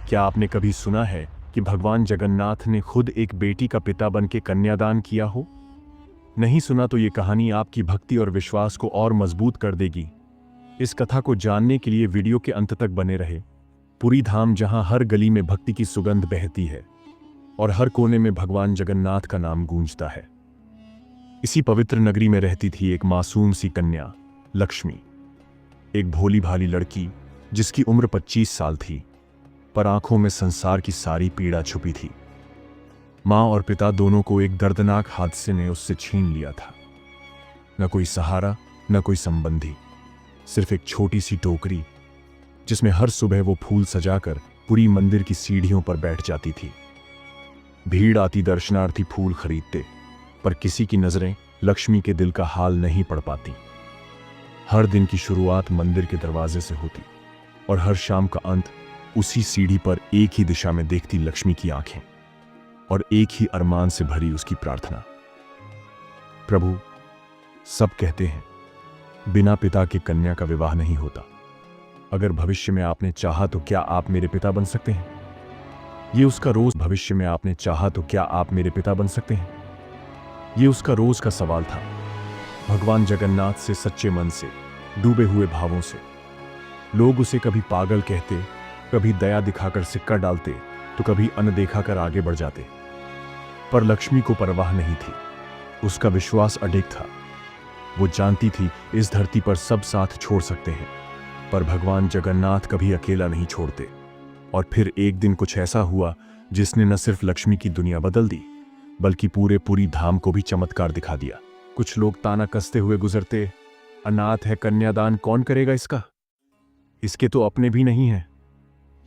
क्या आपने कभी सुना है कि भगवान जगन्नाथ ने खुद एक बेटी का पिता बन के कन्यादान किया हो? नहीं सुना तो ये कहानी आपकी भक्ति और विश्वास को और मजबूत कर देगी। इस कथा को जानने के लिए वीडियो के अंत तक बने रहे। पुरी धाम, जहां हर गली में भक्ति की सुगंध बहती है और हर कोने में भगवान जगन्नाथ का नाम गूंजता है। इसी पवित्र नगरी में रहती थी एक मासूम सी कन्या, लक्ष्मी। एक भोली भाली लड़की जिसकी उम्र 25 साल थी, पर आंखों में संसार की सारी पीड़ा छुपी थी। मां और पिता दोनों को एक दर्दनाक हादसे ने उससे छीन लिया था। न कोई सहारा, न कोई संबंधी, सिर्फ एक छोटी सी टोकरी जिसमें हर सुबह वो फूल सजाकर पूरी मंदिर की सीढ़ियों पर बैठ जाती थी। भीड़ आती दर्शनार्थी फूल खरीदते, पर किसी की नजरें लक्ष्मी के दिल का हाल नहीं पढ़ पाती। हर दिन की शुरुआत मंदिर के दरवाजे से होती और हर शाम का अंत उसी सीढ़ी पर एक ही दिशा में देखती लक्ष्मी की आंखें और एक ही अरमान से भरी उसकी प्रार्थना। प्रभु, सब कहते हैं बिना पिता के कन्या का विवाह नहीं होता। अगर भविष्य में आपने चाहा तो क्या आप मेरे पिता बन सकते हैं? ये उसका रोज भविष्य में आपने चाहा तो क्या आप मेरे पिता बन सकते हैं? ये उसका रोज का सवाल था। भगवान जगन्नाथ से सच्चे मन से, डूबे हुए भावों से। लोग उसे कभी पागल कहते, कभी दया दिखाकर सिक्का डालते, तो कभी अनदेखा कर आगे बढ़ जाते। पर लक्ष्मी को परवाह नहीं थी। उसका विश्वास अडिग था। वो जानती थी इस धरती पर सब साथ छोड़ सकते हैं, पर भगवान जगन्नाथ कभी अकेला नहीं छोड़ते। और फिर एक दिन कुछ ऐसा हुआ जिसने न सिर्फ लक्ष्मी की दुनिया बदल दी, बल्कि पुरी धाम को भी चमत्कार दिखा दिया। कुछ लोग ताना कसते हुए गुजरते, अनाथ है, कन्यादान कौन करेगा इसका? इसके तो अपने भी नहीं है।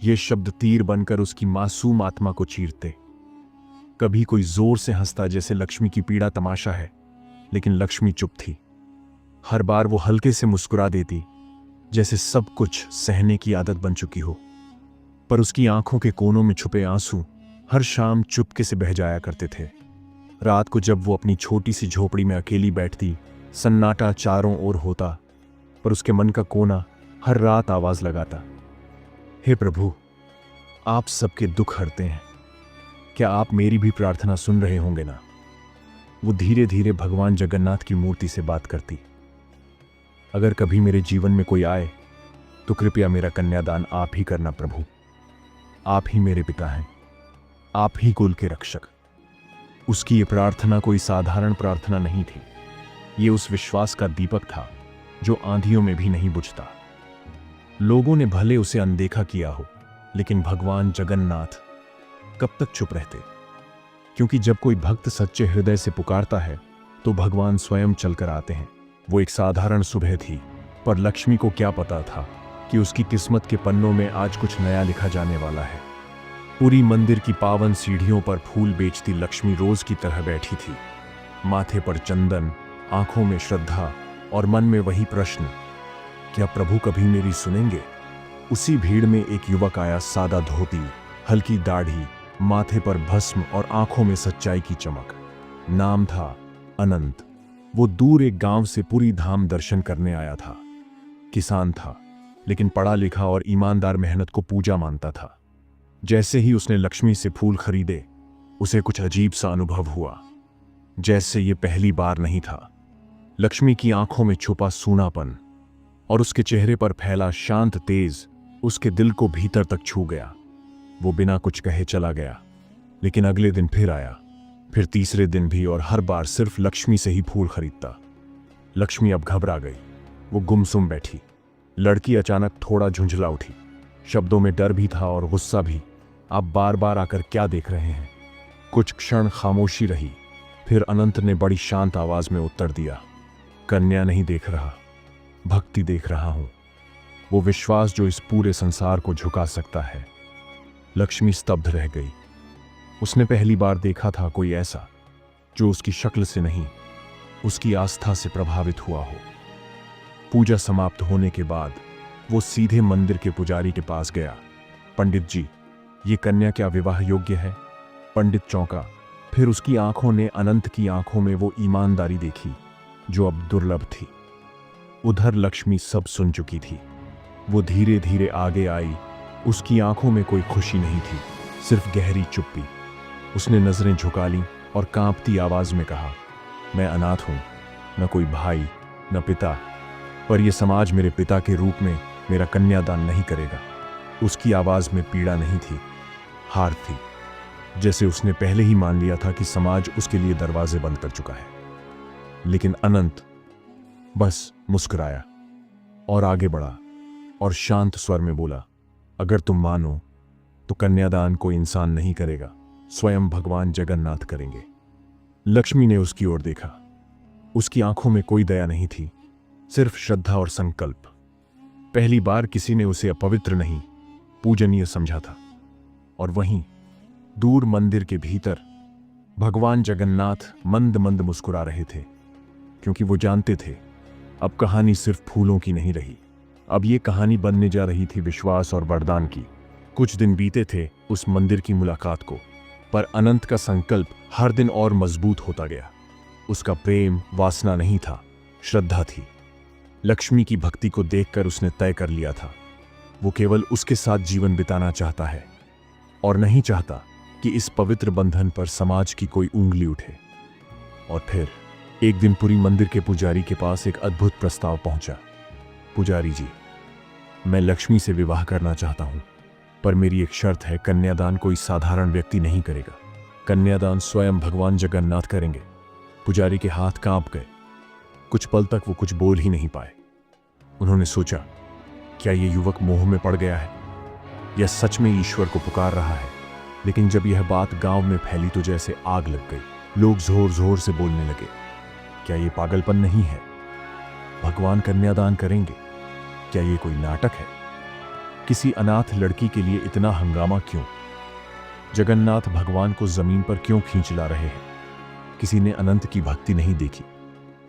ये शब्द तीर बनकर उसकी मासूम आत्मा को चीरते। कभी कोई जोर से हंसता, जैसे लक्ष्मी की पीड़ा तमाशा है, लेकिन लक्ष्मी चुप थी। हर बार वो हल्के से मुस्कुरा देती, जैसे सब कुछ सहने की आदत बन चुकी हो। पर उसकी आंखों के कोनों में छुपे आंसू हर शाम चुपके से बह जाया करते थे। रात को जब वो अपनी छोटी सी झोपड़ी में अकेली बैठती, सन्नाटा चारों ओर होता, पर उसके मन का कोना हर रात आवाज लगाता, हे प्रभु, आप सबके दुख हरते हैं, क्या आप मेरी भी प्रार्थना सुन रहे होंगे ना? वो धीरे धीरे भगवान जगन्नाथ की मूर्ति से बात करती, अगर कभी मेरे जीवन में कोई आए तो कृपया मेरा कन्यादान आप ही करना प्रभु। आप ही मेरे पिता हैं, आप ही कुल के रक्षक। उसकी ये प्रार्थना कोई साधारण प्रार्थना नहीं थी। ये उस विश्वास का दीपक था जो आंधियों में भी नहीं बुझता। लोगों ने भले उसे अनदेखा किया हो, लेकिन भगवान जगन्नाथ कब तक चुप रहते? क्योंकि जब कोई भक्त सच्चे हृदय से पुकारता है तो भगवान स्वयं चलकर आते हैं। वो एक साधारण सुबह थी, पर लक्ष्मी को क्या पता था कि उसकी किस्मत के पन्नों में आज कुछ नया लिखा जाने वाला है। पूरी मंदिर की पावन सीढ़ियों पर फूल बेचती लक्ष्मी रोज की तरह बैठी थी। माथे पर चंदन, आंखों में श्रद्धा और मन में वही प्रश्न, क्या प्रभु कभी मेरी सुनेंगे? उसी भीड़ में एक युवक आया, सादा धोती, हल्की दाढ़ी, माथे पर भस्म और आंखों में सच्चाई की चमक। नाम था अनंत। वो दूर एक गांव से पुरी धाम दर्शन करने आया था। किसान था, लेकिन पढ़ा लिखा और ईमानदार, मेहनत को पूजा मानता था। जैसे ही उसने लक्ष्मी से फूल खरीदे, उसे कुछ अजीब सा अनुभव हुआ, जैसे ये पहली बार नहीं था। लक्ष्मी की आंखों में छुपा सूनापन और उसके चेहरे पर फैला शांत तेज उसके दिल को भीतर तक छू गया। वो बिना कुछ कहे चला गया, लेकिन अगले दिन फिर आया, फिर तीसरे दिन भी, और हर बार सिर्फ लक्ष्मी से ही फूल खरीदता। लक्ष्मी अब घबरा गई। वो गुमसुम बैठी। लड़की अचानक थोड़ा झुंझला उठी। शब्दों में डर भी था और गुस्सा भी। आप बार बार आकर क्या देख रहे हैं? कुछ क्षण खामोशी रही, फिर अनंत ने बड़ी शांत आवाज में उत्तर दिया, कन्या नहीं देख रहा, भक्ति देख रहा हूं। वो विश्वास जो इस पूरे संसार को झुका सकता है। लक्ष्मी स्तब्ध रह गई। उसने पहली बार देखा था कोई ऐसा जो उसकी शक्ल से नहीं, उसकी आस्था से प्रभावित हुआ हो। पूजा समाप्त होने के बाद वो सीधे मंदिर के पुजारी के पास गया। पंडित जी, ये कन्या क्या विवाह योग्य है? पंडित चौंका। फिर उसकी आंखों ने अनंत की आंखों में वो ईमानदारी देखी जो अब दुर्लभ थी। उधर लक्ष्मी सब सुन चुकी थी। वो धीरे धीरे आगे आई, उसकी आंखों में कोई खुशी नहीं थी, सिर्फ गहरी चुप्पी। उसने नजरें झुका लीं और कांपती आवाज में कहा, मैं अनाथ हूं, न कोई भाई न पिता, पर यह समाज मेरे पिता के रूप में मेरा कन्यादान नहीं करेगा। उसकी आवाज में पीड़ा नहीं थी, हार थी, जैसे उसने पहले ही मान लिया था कि समाज उसके लिए दरवाजे बंद कर चुका है। लेकिन अनंत बस मुस्कुराया और आगे बढ़ा और शांत स्वर में बोला, अगर तुम मानो तो कन्यादान कोई इंसान नहीं करेगा, स्वयं भगवान जगन्नाथ करेंगे। लक्ष्मी ने उसकी ओर देखा। उसकी आंखों में कोई दया नहीं थी, सिर्फ श्रद्धा और संकल्प। पहली बार किसी ने उसे अपवित्र नहीं, पूजनीय समझा था। और वहीं दूर मंदिर के भीतर भगवान जगन्नाथ मंद मंद मुस्कुरा रहे थे, क्योंकि वो जानते थे अब कहानी सिर्फ फूलों की नहीं रही, अब ये कहानी बनने जा रही थी विश्वास और वरदान की। कुछ दिन बीते थे उस मंदिर की मुलाकात को, पर अनंत का संकल्प हर दिन और मजबूत होता गया। उसका प्रेम वासना नहीं था, श्रद्धा थी। लक्ष्मी की भक्ति को देखकर उसने तय कर लिया था, वो केवल उसके साथ जीवन बिताना चाहता है और नहीं चाहता कि इस पवित्र बंधन पर समाज की कोई उंगली उठे। और फिर एक दिन पुरी मंदिर के पुजारी के पास एक अद्भुत प्रस्ताव पहुंचा। पुजारी जी, मैं लक्ष्मी से विवाह करना चाहता हूं, पर मेरी एक शर्त है, कन्यादान कोई साधारण व्यक्ति नहीं करेगा, कन्यादान स्वयं भगवान जगन्नाथ करेंगे। पुजारी के हाथ कांप गए। कुछ पल तक वो कुछ बोल ही नहीं पाए। उन्होंने सोचा, क्या ये युवक मोह में पड़ गया है या सच में ईश्वर को पुकार रहा है? लेकिन जब यह बात गांव में फैली तो जैसे आग लग गई। लोग जोर जोर से बोलने लगे, क्या ये पागलपन नहीं है? भगवान कन्यादान करेंगे? क्या ये कोई नाटक है? किसी अनाथ लड़की के लिए इतना हंगामा क्यों? जगन्नाथ भगवान को जमीन पर क्यों खींच ला रहे हैं? किसी ने अनंत की भक्ति नहीं देखी,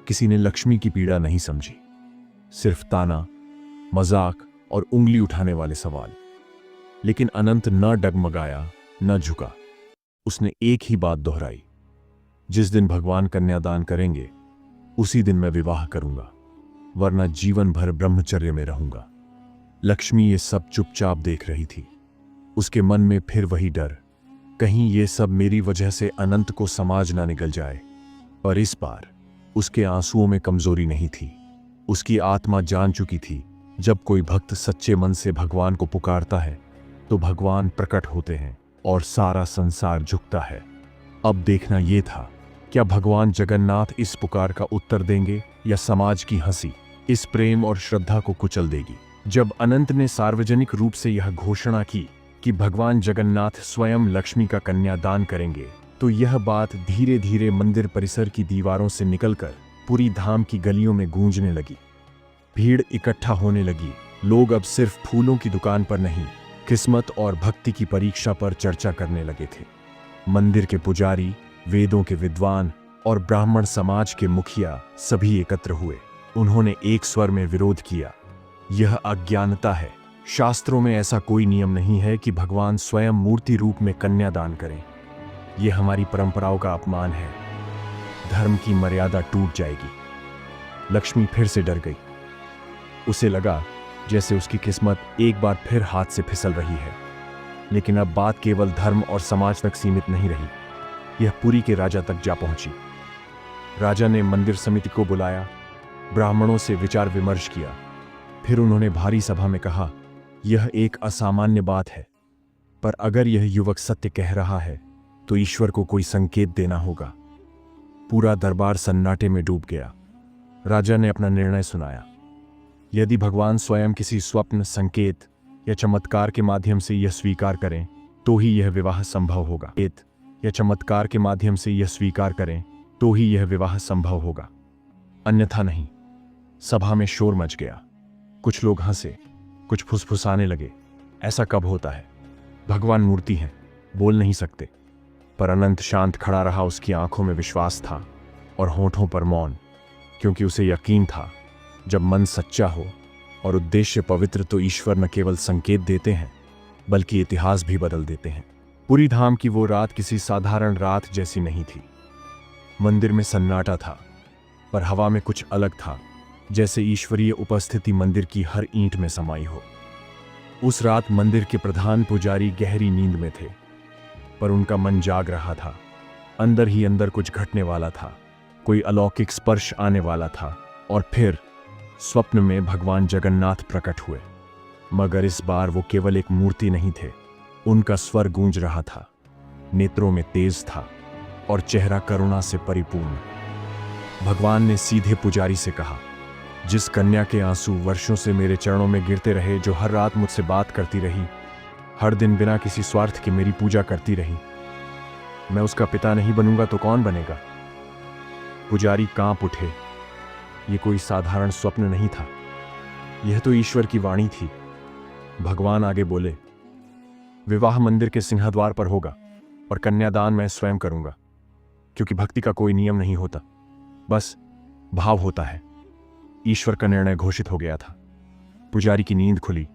किसी ने लक्ष्मी की पीड़ा नहीं समझी, सिर्फ ताना, मजाक और उंगली उठाने वाले सवाल। लेकिन अनंत न डगमगाया न झुका। उसने एक ही बात दोहराई, जिस दिन भगवान कन्यादान करेंगे उसी दिन मैं विवाह करूंगा, वरना जीवन भर ब्रह्मचर्य में रहूंगा। लक्ष्मी ये सब चुपचाप देख रही थी। उसके मन में फिर वही डर, कहीं ये सब मेरी वजह से अनंत को समाज ना निगल जाए। पर इस बार उसके आंसुओं में कमजोरी नहीं थी। उसकी आत्मा जान चुकी थी, जब कोई भक्त सच्चे मन से भगवान को पुकारता है तो भगवान प्रकट होते हैं और सारा संसार झुकता है। अब देखना यह था, क्या भगवान जगन्नाथ इस पुकार का उत्तर देंगे या समाज की हंसी इस प्रेम और श्रद्धा को कुचल देगी। जब अनंत ने सार्वजनिक रूप से यह घोषणा की कि भगवान जगन्नाथ स्वयं लक्ष्मी का कन्यादान करेंगे, तो यह बात धीरे धीरे मंदिर परिसर की दीवारों से निकलकर पूरी धाम की गलियों में गूंजने लगी। भीड़ इकट्ठा होने लगी। लोग अब सिर्फ फूलों की दुकान पर नहीं, किस्मत और भक्ति की परीक्षा पर चर्चा करने लगे थे। मंदिर के पुजारी, वेदों के विद्वान और ब्राह्मण समाज के मुखिया सभी एकत्र हुए। उन्होंने एक स्वर में विरोध किया, यह अज्ञानता है। शास्त्रों में ऐसा कोई नियम नहीं है कि भगवान स्वयं मूर्ति रूप में कन्यादान करें। यह हमारी परंपराओं का अपमान है। धर्म की मर्यादा टूट जाएगी। लक्ष्मी फिर से डर गई। उसे लगा जैसे उसकी किस्मत एक बार फिर हाथ से फिसल रही है। लेकिन अब बात केवल धर्म और समाज तक सीमित नहीं रही, यह पुरी के राजा तक जा पहुंची। राजा ने मंदिर समिति को बुलाया, ब्राह्मणों से विचार विमर्श किया। फिर उन्होंने भारी सभा में कहा, यह एक असामान्य बात है, पर अगर यह युवक सत्य कह रहा है तो ईश्वर को कोई संकेत देना होगा। पूरा दरबार सन्नाटे में डूब गया। राजा ने अपना निर्णय सुनाया। यदि भगवान स्वयं किसी स्वप्न, संकेत या चमत्कार के माध्यम से यह स्वीकार करें तो ही यह विवाह संभव होगा। या चमत्कार के माध्यम से यह स्वीकार करें तो ही यह विवाह संभव होगा, अन्यथा नहीं। सभा में शोर मच गया। कुछ लोग हंसे, कुछ फुसफुसाने लगे। ऐसा कब होता है? भगवान मूर्ति हैं, बोल नहीं सकते। पर अनंत शांत खड़ा रहा। उसकी आंखों में विश्वास था और होठों पर मौन, क्योंकि उसे यकीन था, जब मन सच्चा हो और उद्देश्य पवित्र तो ईश्वर न केवल संकेत देते हैं बल्कि इतिहास भी बदल देते हैं। पूरी धाम की वो रात किसी साधारण रात जैसी नहीं थी। मंदिर में सन्नाटा था, पर हवा में कुछ अलग था, जैसे ईश्वरीय उपस्थिति मंदिर की हर ईंट में समाई हो। उस रात मंदिर के प्रधान पुजारी गहरी नींद में थे, पर उनका मन जाग रहा था। अंदर ही अंदर कुछ घटने वाला था, कोई अलौकिक स्पर्श आने वाला था। और फिर स्वप्न में भगवान जगन्नाथ प्रकट हुए, मगर इस बार वो केवल एक मूर्ति नहीं थे। उनका स्वर गूंज रहा था, नेत्रों में तेज था और चेहरा करुणा से परिपूर्ण। भगवान ने सीधे पुजारी से कहा, जिस कन्या के आंसू वर्षों से मेरे चरणों में गिरते रहे, जो हर रात मुझसे बात करती रही, हर दिन बिना किसी स्वार्थ के मेरी पूजा करती रही, मैं उसका पिता नहीं बनूंगा तो कौन बनेगा? पुजारी कांप उठे। ये कोई साधारण स्वप्न नहीं था, यह तो ईश्वर की वाणी थी। भगवान आगे बोले, विवाह मंदिर के सिंहद्वार पर होगा और कन्यादान मैं स्वयं करूंगा, क्योंकि भक्ति का कोई नियम नहीं होता, बस भाव होता है। ईश्वर का निर्णय घोषित हो गया था। पुजारी की नींद खुली,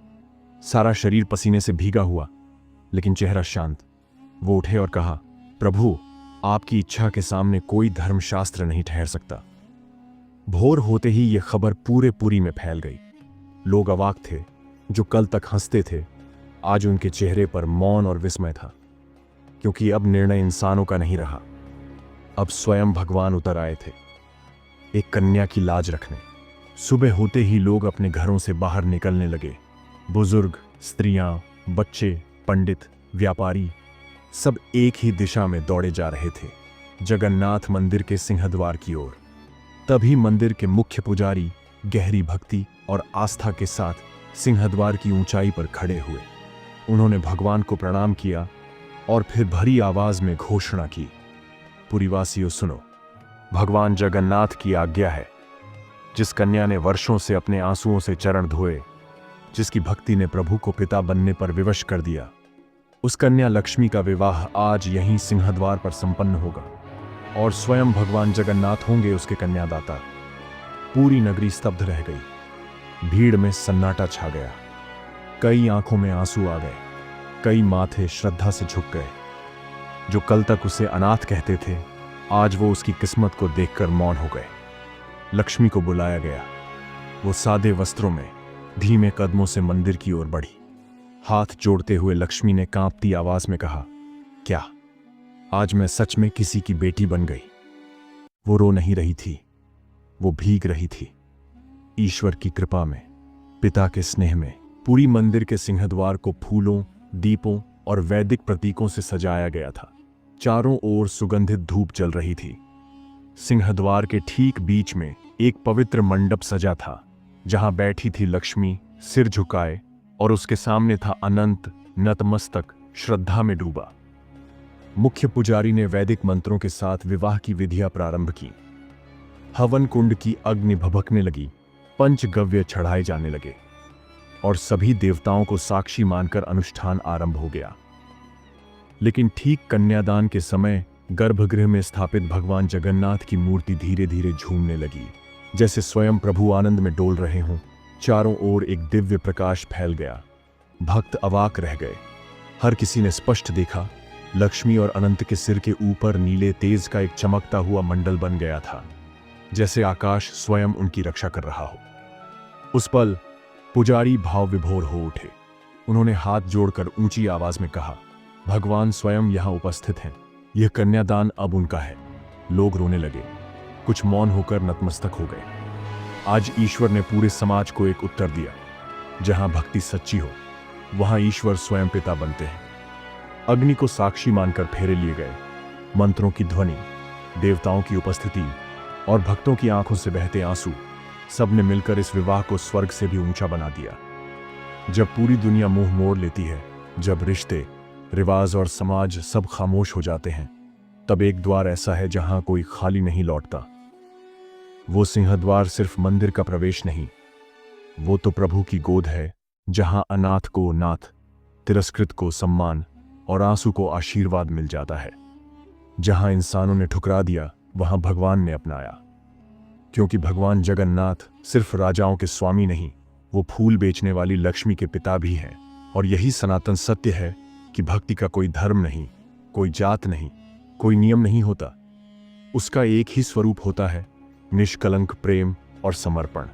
सारा शरीर पसीने से भीगा हुआ, लेकिन चेहरा शांत। वो उठे और कहा, प्रभु, आपकी इच्छा के सामने कोई धर्मशास्त्र नहीं ठहर सकता। भोर होते ही यह खबर पूरे पुरी में फैल गई। लोग अवाक थे। जो कल तक हंसते थे, आज उनके चेहरे पर मौन और विस्मय था, क्योंकि अब निर्णय इंसानों का नहीं रहा। अब स्वयं भगवान उतर आए थे, एक कन्या की लाज रखने। सुबह होते ही लोग अपने घरों से बाहर निकलने लगे। बुजुर्ग, स्त्रियां, बच्चे, पंडित, व्यापारी, सब एक ही दिशा में दौड़े जा रहे थे, जगन्नाथ मंदिर के सिंहद्वार की ओर। तभी मंदिर के मुख्य पुजारी गहरी भक्ति और आस्था के साथ सिंहद्वार की ऊंचाई पर खड़े हुए। उन्होंने भगवान को प्रणाम किया और फिर भरी आवाज में घोषणा की, पुरीवासियों सुनो, भगवान जगन्नाथ की आज्ञा है। जिस कन्या ने वर्षों से अपने आंसुओं से चरण धोए, जिसकी भक्ति ने प्रभु को पिता बनने पर विवश कर दिया, उस कन्या लक्ष्मी का विवाह आज यहीं सिंहद्वार पर संपन्न होगा और स्वयं भगवान जगन्नाथ होंगे उसके कन्यादाता। पूरी नगरी स्तब्ध रह गई। भीड़ में सन्नाटा छा गया। कई आंखों में आंसू आ गए, कई माथे श्रद्धा से झुक गए। जो कल तक उसे अनाथ कहते थे, आज वो उसकी किस्मत को देखकर मौन हो गए। लक्ष्मी को बुलाया गया। वो सादे वस्त्रों में धीमे कदमों से मंदिर की ओर बढ़ी। हाथ जोड़ते हुए लक्ष्मी ने कांपती आवाज में कहा, क्या आज मैं सच में किसी की बेटी बन गई? वो रो नहीं रही थी, वो भीग रही थी। ईश्वर की कृपा में, पिता के स्नेह में पूरी मंदिर के सिंहद्वार को फूलों, दीपों और वैदिक प्रतीकों से सजाया गया था। चारों ओर सुगंधित धूप जल रही थी। सिंहद्वार के ठीक बीच में एक पवित्र मंडप सजा था, जहां बैठी थी लक्ष्मी सिर झुकाए, और उसके सामने था अनंत, नतमस्तक, श्रद्धा में डूबा। मुख्य पुजारी ने वैदिक मंत्रों के साथ विवाह की विधियां प्रारंभ की। हवन कुंड की अग्नि भभकने लगी, पंचगव्य चढ़ाए जाने लगे और सभी देवताओं को साक्षी मानकर अनुष्ठान आरंभ हो गया। लेकिन ठीक कन्यादान के समय गर्भगृह में स्थापित भगवान जगन्नाथ की मूर्ति धीरे धीरे झूमने लगी, जैसे स्वयं प्रभु आनंद में डोल रहे हों। चारों ओर एक दिव्य प्रकाश फैल गया। भक्त अवाक रह गए। हर किसी ने स्पष्ट देखा, लक्ष्मी और अनंत के सिर के ऊपर नीले तेज का एक चमकता हुआ मंडल बन गया था, जैसे आकाश स्वयं उनकी रक्षा कर रहा हो। उस पल पुजारी भाव विभोर हो उठे। उन्होंने हाथ जोड़कर ऊंची आवाज में कहा, भगवान स्वयं यहां उपस्थित हैं, यह कन्यादान अब उनका है। लोग रोने लगे, कुछ मौन होकर नतमस्तक हो गए। आज ईश्वर ने पूरे समाज को एक उत्तर दिया, जहां भक्ति सच्ची हो, वहां ईश्वर स्वयं पिता बनते हैं। अग्नि को साक्षी मानकर फेरे लिए गए। मंत्रों की ध्वनि, देवताओं की उपस्थिति और भक्तों की आंखों से बहते आंसू, सबने मिलकर इस विवाह को स्वर्ग से भी ऊंचा बना दिया। जब पूरी दुनिया मुंह मोड़ लेती है, जब रिश्ते, रिवाज और समाज सब खामोश हो जाते हैं, तब एक द्वार ऐसा है जहां कोई खाली नहीं लौटता। वो सिंहद्वार सिर्फ मंदिर का प्रवेश नहीं, वो तो प्रभु की गोद है, जहां अनाथ को नाथ, तिरस्कृत को सम्मान और आंसू को आशीर्वाद मिल जाता है। जहां इंसानों ने ठुकरा दिया, वहां भगवान ने अपनाया। क्योंकि भगवान जगन्नाथ सिर्फ राजाओं के स्वामी नहीं, वो फूल बेचने वाली लक्ष्मी के पिता भी हैं। और यही सनातन सत्य है कि भक्ति का कोई धर्म नहीं, कोई जात नहीं, कोई नियम नहीं होता। उसका एक ही स्वरूप होता है, निष्कलंक प्रेम और समर्पण।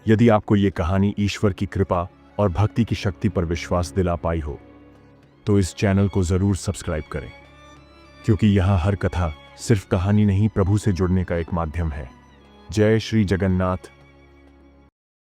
यदि आपको ये कहानी ईश्वर की कृपा और भक्ति की शक्ति पर विश्वास दिला पाई हो, तो इस चैनल को जरूर सब्सक्राइब करें, क्योंकि यहाँ हर कथा सिर्फ कहानी नहीं, प्रभु से जुड़ने का एक माध्यम है। जय श्री जगन्नाथ।